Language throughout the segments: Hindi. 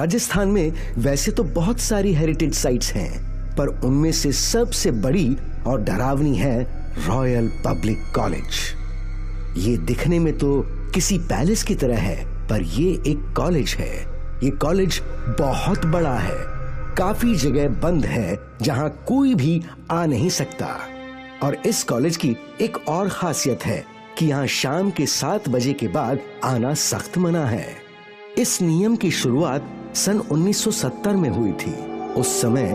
राजस्थान में वैसे तो बहुत सारी हेरिटेज साइट्स हैं, पर उनमें से सबसे बड़ी और डरावनी है रॉयल पब्लिक कॉलेज। ये दिखने में तो किसी पैलेस की तरह है, पर ये एक कॉलेज है। ये कॉलेज बहुत बड़ा है, काफी जगह बंद है जहां कोई भी आ नहीं सकता। और इस कॉलेज की एक और खासियत है कि यहाँ शाम के 7 बजे के बाद आना सख्त मना है। इस नियम की शुरुआत सन 1970 में हुई थी। उस समय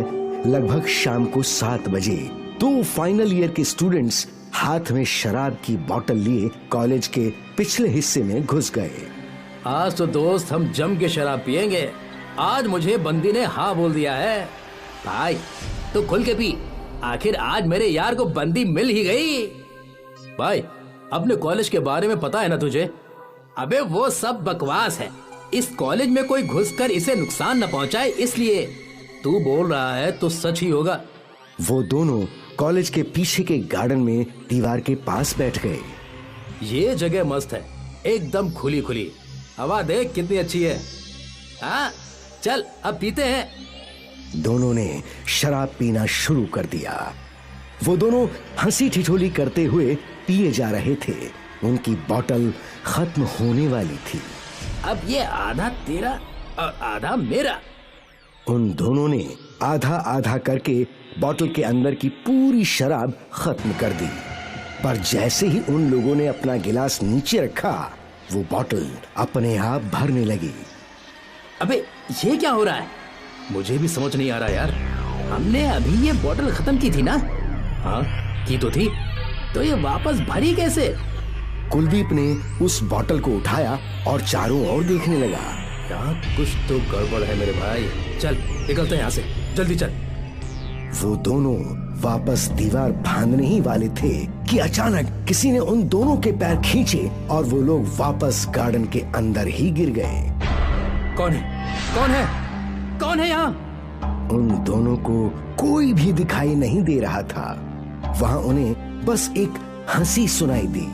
लगभग शाम को 7 बजे 2 फाइनल ईयर के स्टूडेंट्स हाथ में शराब की बोतल लिए कॉलेज के पिछले हिस्से में घुस गए। आज तो दोस्त हम जम के शराब पियेंगे। आज मुझे बंदी ने हाँ बोल दिया है। भाई तू खुल के पी, आखिर आज मेरे यार को बंदी मिल ही गई। भाई अपने कॉलेज के बारे में पता है ना तुझे? अबे वो सब बकवास है। इस कॉलेज में कोई घुसकर इसे नुकसान न पहुंचाए, इसलिए तू बोल रहा है तो सच ही होगा। वो दोनों कॉलेज के पीछे के गार्डन में दीवार के पास बैठ गए। ये जगह मस्त है, एकदम खुली खुली। हवा देख कितनी अच्छी है। हाँ चल अब पीते हैं। दोनों ने शराब पीना शुरू कर दिया। वो दोनों हंसी ठिठोली करते हुए पिए जा रहे थे। उनकी बोतल खत्म होने वाली थी। अब ये आधा तेरा और आधा मेरा। उन दोनों ने आधा आधा करके बोतल के अंदर की पूरी शराब खत्म कर दी। पर जैसे ही उन लोगों ने अपना गिलास नीचे रखा, वो बोतल अपने आप भरने लगी। अबे ये क्या हो रहा है? मुझे भी समझ नहीं आ रहा यार। हमने अभी ये बोतल खत्म की थी ना? हाँ की तो थी, तो ये वापस भरी कैसे? कुलदीप ने उस बोतल को उठाया और चारों ओर देखने लगा। यहाँ कुछ तो गड़बड़ है मेरे भाई। चल निकलते हैं यहाँ से, जल्दी चल। वो दोनों वापस दीवार फांदने ही वाले थे कि अचानक किसी ने उन दोनों के पैर खींचे और वो लोग वापस गार्डन के अंदर ही गिर गए। कौन है? कौन है? कौन है यहाँ? उन दोनों को कोई भी दिखाई नहीं दे रहा था। वहाँ उन्हें बस एक हंसी सुनाई दी।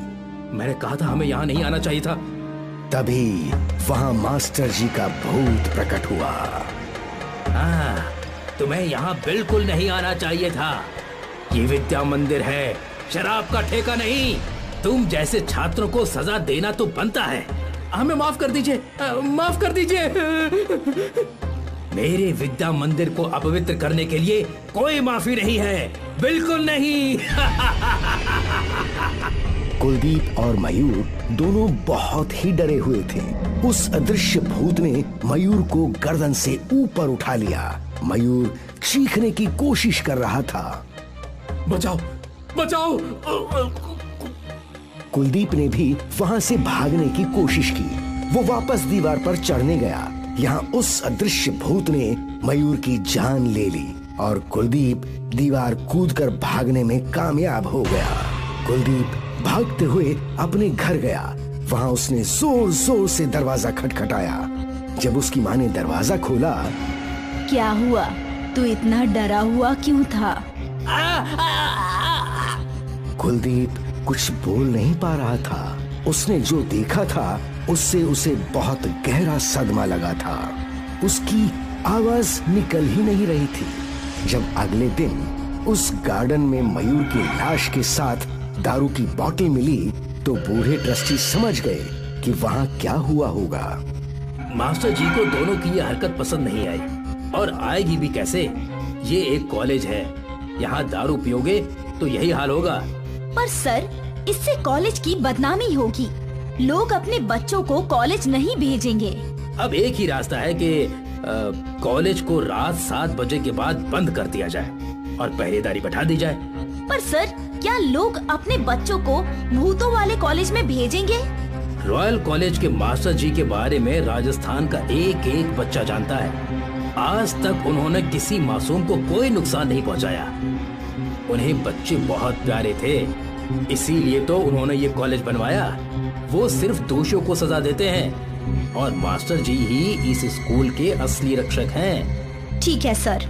मैंने कहा था हमें यहाँ नहीं आना चाहिए था। तभी वहाँ मास्टर जी का भूत प्रकट हुआ। हाँ, तुम्हें यहाँ बिल्कुल नहीं आना चाहिए था। ये विद्या मंदिर है, शराब का ठेका नहीं। तुम जैसे छात्रों को सजा देना तो बनता है। हमें माफ कर दीजिए, माफ कर दीजिए। मेरे विद्या मंदिर को अपवित्र करने के लिए कोई माफी नहीं है, बिल्कुल नहीं। कुलदीप और मयूर दोनों बहुत ही डरे हुए थे। उस अदृश्य भूत ने मयूर को गर्दन से ऊपर उठा लिया। मयूर चीखने की कोशिश कर रहा था। बचाओ, बचाओ। कुलदीप ने भी वहां से भागने की कोशिश की। वो वापस दीवार पर चढ़ने गया। यहाँ उस अदृश्य भूत ने मयूर की जान ले ली और कुलदीप दीवार कूदकर भागने में कामयाब हो गया। कुलदीप भागते हुए अपने घर गया। वहाँ उसने जोर जोर से दरवाजा खटखटाया। जब उसकी माँ ने दरवाजा खोला, क्या हुआ? तू इतना डरा हुआ क्यों था? कुलदीप कुछ बोल नहीं पा रहा था। उसने जो देखा था उससे उसे बहुत गहरा सदमा लगा था। उसकी आवाज निकल ही नहीं रही थी। जब अगले दिन उस गार्डन में मयूर की लाश के साथ दारू की बोतल मिली तो बूढ़े ट्रस्टी समझ गए कि वहाँ क्या हुआ होगा। मास्टर जी को दोनों की ये हरकत पसंद नहीं आई, और आएगी भी कैसे? ये एक कॉलेज है, यहाँ दारू पियोगे तो यही हाल होगा। पर सर, इससे कॉलेज की बदनामी होगी। लोग अपने बच्चों को कॉलेज नहीं भेजेंगे। अब एक ही रास्ता है कि कॉलेज को रात 7 बजे के बाद बंद कर दिया जाए और पहरेदारी बैठा दी जाए। पर सर, क्या लोग अपने बच्चों को भूतों वाले कॉलेज में भेजेंगे? रॉयल कॉलेज के मास्टर जी के बारे में राजस्थान का एक एक बच्चा जानता है। आज तक उन्होंने किसी मासूम को कोई नुकसान नहीं पहुंचाया। उन्हें बच्चे बहुत प्यारे थे, इसीलिए तो उन्होंने ये कॉलेज बनवाया। वो सिर्फ दोषियों को सजा देते हैं और मास्टर जी ही इस स्कूल के असली रक्षक हैं। ठीक है सर।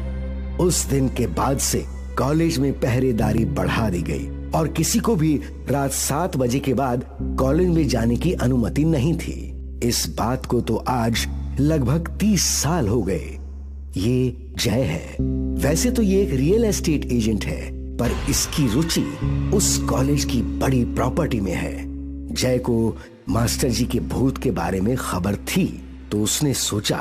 उस दिन के बाद से कॉलेज में पहरेदारी बढ़ा दी गई और किसी को भी रात 7 बजे के बाद कॉलेज में जाने की अनुमति नहीं थी। इस बात को तो आज लगभग 30 साल हो गए। ये जय है। वैसे तो ये एक रियल एस्टेट एजेंट है, पर इसकी रुचि उस कॉलेज की बड़ी प्रॉपर्टी में है। जय को मास्टर जी के भूत के बारे में खबर थी, तो उसने सोचा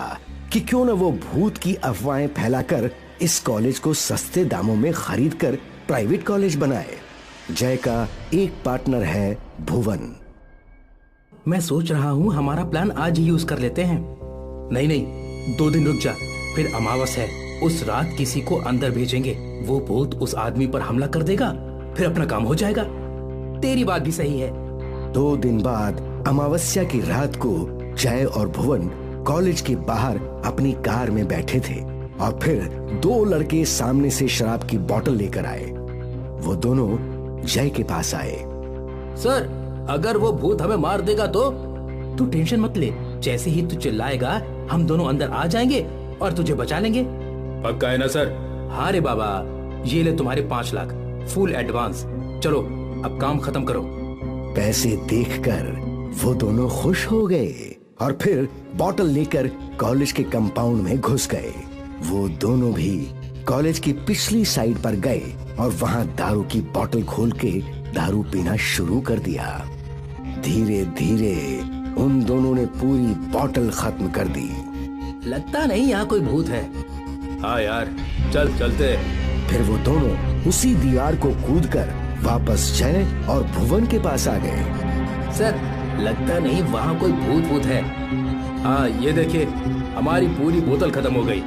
कि क्यों न वो भूत की अफवाहें फैलाकर इस कॉलेज को सस्ते दामों में खरीद कर प्राइवेट कॉलेज बनाए। जय का एक पार्टनर है भुवन। मैं सोच रहा हूँ हमारा प्लान आज ही यूज कर लेते हैं। नहीं, 2 दिन रुक जा, फिर अमावस है। उस रात किसी को अंदर भेजेंगे, वो भूत उस आदमी पर हमला कर देगा, फिर अपना काम हो जाएगा। तेरी बात भी सही है। 2 दिन बाद अमावस्या की रात को जय और भुवन कॉलेज के बाहर अपनी कार में बैठे थे और फिर 2 लड़के सामने से शराब की बोतल लेकर आए। वो दोनों जय के पास आए। सर, अगर वो भूत हमें मार देगा तो? तू टेंशन मत ले, जैसे ही तू चिल्लाएगा हम दोनों अंदर आ जाएंगे और तुझे बचा लेंगे। पक्का है ना सर? हाँ रे बाबा, ये ले तुम्हारे 5 लाख फुल एडवांस। चलो अब काम खत्म करो। पैसे देखकर वो दोनों खुश हो गए और फिर बोतल लेकर कॉलेज के कंपाउंड में घुस गए। वो दोनों भी कॉलेज की पिछली साइड पर गए और वहां दारू की बोतल खोल के दारू पीना शुरू कर दिया। धीरे धीरे उन दोनों ने पूरी बोतल खत्म कर दी। लगता नहीं यहाँ कोई भूत है। हाँ यार, चल चलते। फिर वो दोनों उसी दीवार को कूदकर वापस जय और भुवन के पास आ गए। सर, लगता नहीं वहाँ कोई भूत है। हाँ, ये देखिए, हमारी पूरी बोतल खत्म हो गई।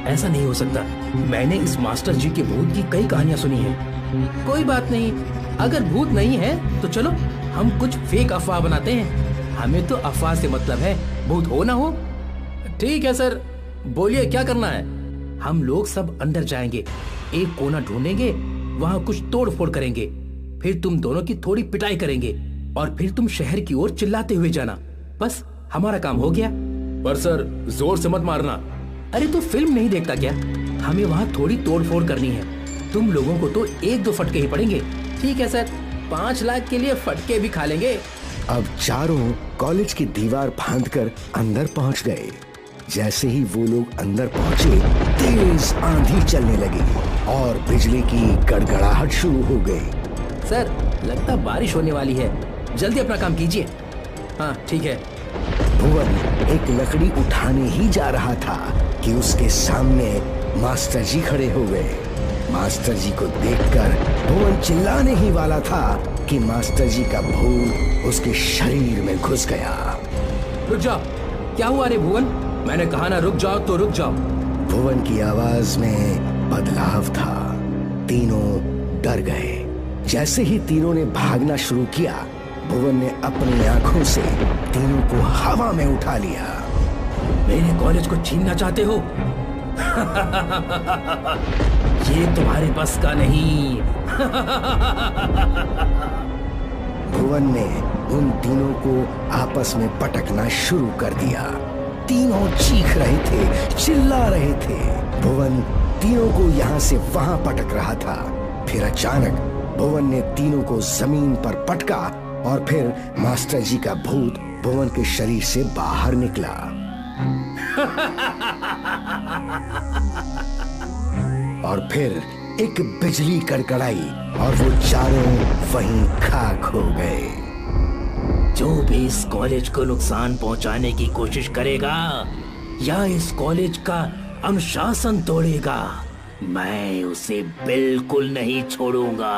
ऐसा नहीं हो सकता, मैंने इस मास्टर जी के भूत की कई कहानियां सुनी हैं। कोई बात नहीं, अगर भूत नहीं है तो चलो हम कुछ फेक अफवाह बनाते हैं। हमें तो अफवाह से मतलब है, भूत हो ना हो। ठीक है सर, बोलिए क्या करना है? हम लोग सब अंदर जाएंगे, एक कोना ढूंढेंगे, वहाँ कुछ तोड़ फोड़ करेंगे, फिर तुम दोनों की थोड़ी पिटाई करेंगे और फिर तुम शहर की ओर चिल्लाते हुए जाना। बस हमारा काम हो गया। पर सर, जोर से मत मारना। अरे तो फिल्म नहीं देखता क्या? हमें वहाँ थोड़ी तोड़ फोड़ करनी है। तुम लोगों को तो 1-2 फटके ही पड़ेंगे। ठीक है सर, 5 लाख के लिए फटके भी खा लेंगे। अब चारों कॉलेज की दीवार फांदकर अंदर पहुंच गए। जैसे ही वो लोग अंदर पहुंचे, तेज आंधी चलने लगी और बिजली की गड़गड़ाहट शुरू हो गई। सर, लगता बारिश होने वाली है, जल्दी अपना काम कीजिए। हाँ ठीक है। भुवन एक लकड़ी उठाने ही जा रहा था कि उसके सामने मास्टर जी खड़े हो गए। मास्टर जी को देखकर भुवन चिल्लाने ही वाला था कि मास्टर जी का भूत उसके शरीर में घुस गया। रुक जाओ। क्या हुआ रे भुवन? मैंने कहा ना रुक जाओ तो रुक जाओ। भुवन की आवाज में बदलाव था। तीनों डर गए। जैसे ही तीनों ने भागना शुरू किया, भुवन ने अपनी आंखों से तीनों को हवा में उठा लिया। मेरे कॉलेज को छीनना चाहते हो? ये तुम्हारे बस का नहीं। भुवन ने उन तीनों को आपस में पटकना शुरू कर दिया। तीनों चीख रहे थे, चिल्ला रहे थे। भुवन तीनों को यहाँ से वहां पटक रहा था। फिर अचानक भुवन ने तीनों को जमीन पर पटका और फिर मास्टर जी का भूत भुवन के शरीर से बाहर निकला। और फिर एक बिजली कड़कड़ाई और वो चारों वहीं खाक हो गए। जो भी इस कॉलेज को नुकसान पहुंचाने की कोशिश करेगा या इस कॉलेज का अनुशासन तोड़ेगा, मैं उसे बिल्कुल नहीं छोड़ूंगा।